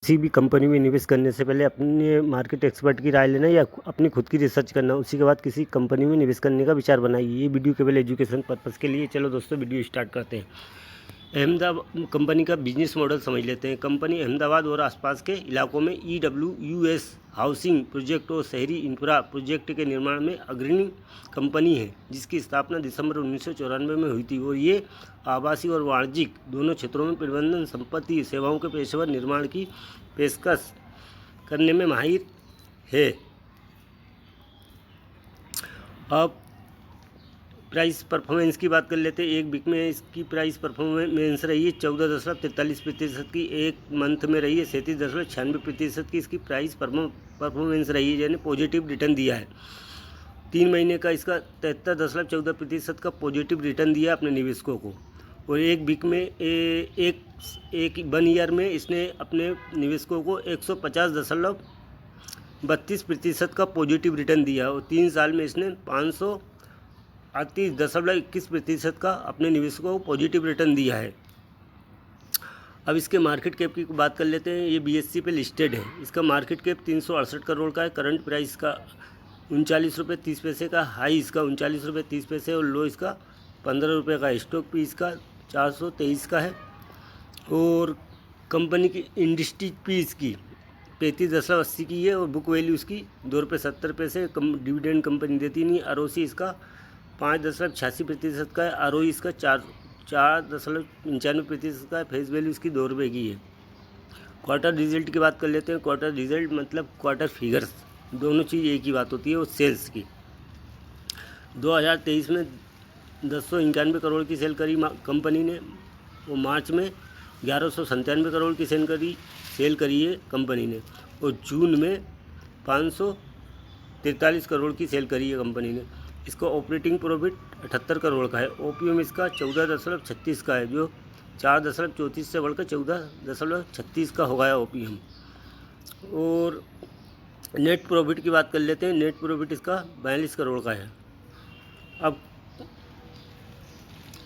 किसी भी कंपनी में निवेश करने से पहले अपने मार्केट एक्सपर्ट की राय लेना या अपनी खुद की रिसर्च करना, उसी के बाद किसी कंपनी में निवेश करने का विचार बनाइए। ये वीडियो केवल एजुकेशन पर्पज़ के लिए। चलो दोस्तों, वीडियो स्टार्ट करते हैं। अहमदाबाद कंपनी का बिजनेस मॉडल समझ लेते हैं। कंपनी अहमदाबाद और आसपास के इलाकों में EWS हाउसिंग प्रोजेक्ट और शहरी इंफ्रा प्रोजेक्ट के निर्माण में अग्रणी कंपनी है, जिसकी स्थापना दिसंबर 1994 में हुई थी और ये आवासीय और वाणिज्यिक दोनों क्षेत्रों में प्रबंधन, संपत्ति सेवाओं के पेशेवर निर्माण की पेशकश करने में माहिर है। अब प्राइस परफॉर्मेंस की बात कर लेते हैं। एक वीक में इसकी प्राइस परफॉर्मेंस रही है 14.43% की, एक मंथ में रही है 37.96% की इसकी प्राइस परफॉर्मेंस रही है, यानी पॉजिटिव रिटर्न दिया है। 3 महीने का इसका 73.14% का पॉजिटिव रिटर्न दिया अपने निवेशकों को, और एक वीक में एक 1 ईयर में इसने अपने निवेशकों को 150.32% का पॉजिटिव रिटर्न दिया, और 3 साल में इसने 538.21% का अपने निवेशकों को पॉजिटिव रिटर्न दिया है। अब इसके मार्केट कैप की बात कर लेते हैं। ये BSE पे लिस्टेड है। इसका मार्केट कैप 368 करोड़ का है। करंट प्राइस का 39.30 रुपये का, हाई इसका 39.30 रुपये और लो इसका 15 रुपये का है। स्टॉक भी इसका 423 का है, और कंपनी की इंडस्ट्री पी इसकी 35.80 की है, और बुक वैल्यू इसकी 2.70 रुपये से डिविडेंड कंपनी देती नहीं। ROC इसका 5.86% का है। ROE इसका 4.95% का है। फेस वैल्यू इसकी 2 रुपये की है। क्वार्टर रिजल्ट की बात कर लेते हैं। क्वार्टर रिजल्ट मतलब क्वार्टर फिगर्स, दोनों चीज़ एक ही बात होती है, वो सेल्स की। 2023 में 1091 करोड़ की सेल करी कंपनी ने, वो मार्च में 1197 करोड़ की सेल करी है कंपनी ने, और जून में 543 करोड़ की सेल करी है कंपनी ने। इसका ऑपरेटिंग प्रॉफिट 78 करोड़ का है। OPM इसका 14.36 का है, जो 4.34 से बढ़कर 14.36 का हो गया OPM। और नेट प्रॉफिट की बात कर लेते हैं। नेट प्रॉफिट इसका 42 करोड़ का है। अब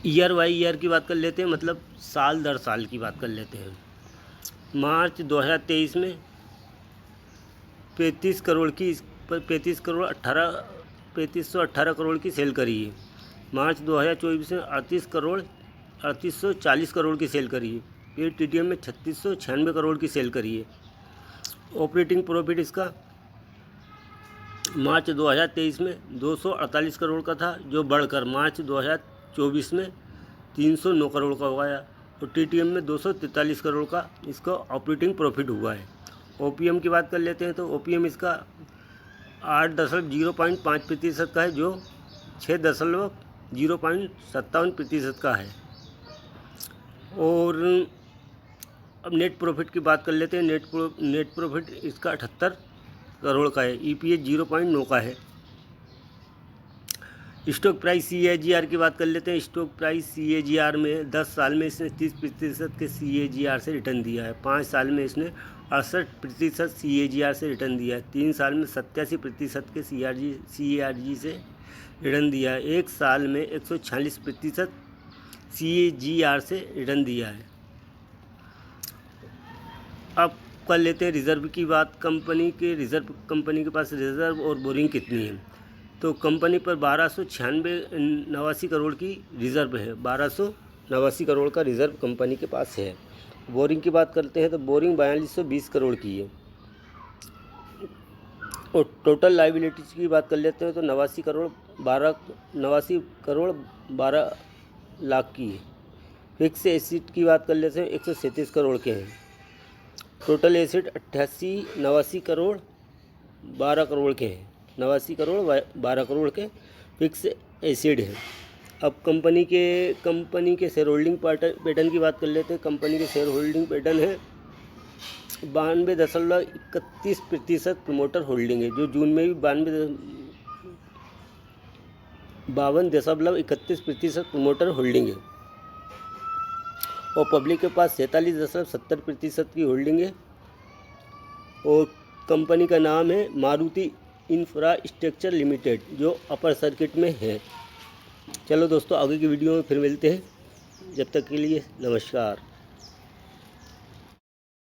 ईयर बाई ईयर की बात कर लेते हैं, मतलब साल दर साल की बात कर लेते हैं। मार्च 2023 में 3518 करोड़ की सेल करी है। मार्च 2024 में 3840 करोड़ की सेल करी है। फिर TTM में 3696 करोड़ की सेल करी है। ऑपरेटिंग प्रॉफिट इसका मार्च 2023 में 248 करोड़ का था, जो बढ़कर मार्च 2024 में 309 करोड़ का हो गया, और TTM में 243 करोड़ का इसका ऑपरेटिंग प्रॉफिट हुआ है। OPM की बात कर लेते हैं, तो OPM इसका 8.05% का है, जो 6.057% का है। और अब नेट प्रॉफिट की बात कर लेते हैं। नेट प्रॉफिट इसका 78 करोड़ का है। EPS 0.9 का है। स्टॉक प्राइस CAGR की बात कर लेते हैं। स्टॉक प्राइस CAGR में 10 साल में इसने 30% के CAGR से रिटर्न दिया है। 5 साल में इसने 68% CAGR से रिटर्न दिया है। 3 साल में 87% के CAGR से रिटर्न दिया है। 1 साल में 146% CAGR से रिटर्न दिया है। अब कर लेते हैं रिज़र्व की बात। कंपनी के पास रिज़र्व और बोरिंग कितनी है, तो कंपनी पर 1289 करोड़ की रिज़र्व है। 1289 करोड़ का रिज़र्व कंपनी के पास है। बोरिंग की बात करते हैं, तो बोरिंग 4220 करोड़ की है। और टोटल लाइबिलिटीज़ की बात कर लेते हैं, तो 89 करोड़ 12 लाख की है। फिक्स एसेट की बात कर लेते हैं, 137 करोड़ के हैं। टोटल एसेट 89 करोड़ 12 करोड़ के हैं। 89 करोड़ 12 करोड़ के फिक्स एसेट है। अब कंपनी के शेयर होल्डिंग पैटर्न की बात कर लेते हैं। कंपनी के शेयर होल्डिंग पैटर्न है 92.31% प्रमोटर होल्डिंग है, जो जून में भी 52.31% प्रमोटर होल्डिंग है, और पब्लिक के पास 47.70% की होल्डिंग है। और कंपनी का नाम है मारुति इंफ्रास्ट्रक्चर लिमिटेड, जो अपर सर्किट में है। चलो दोस्तों, आगे की वीडियो में फिर मिलते हैं। जब तक के लिए नमस्कार।